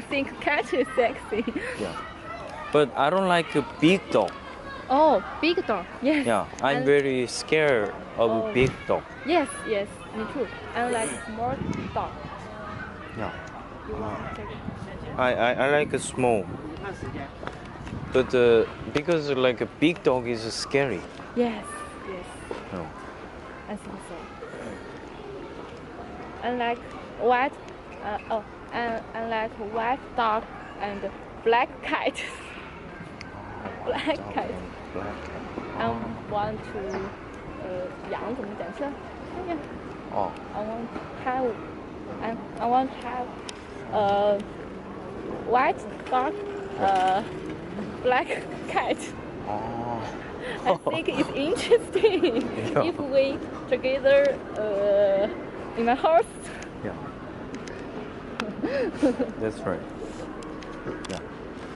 think cat is sexy. Yeah. But I don't like a big dog. Oh, big dog. Yes. Yeah, I'm And- very scared of Oh. a big dog. Yes, yes, me too. I like small dog. Yeah. You want to take it? I like a small. But because like a big dog is scary. Yes, yes, No. I think so. I like white. I like white dog and black cat. Black cat. Black cat. I want to 养怎么讲是？哎呀 Oh. I want to have I want to have white dog, black cat. Oh. I think it's interesting Yeah. if we together in my house. Yeah. That's right.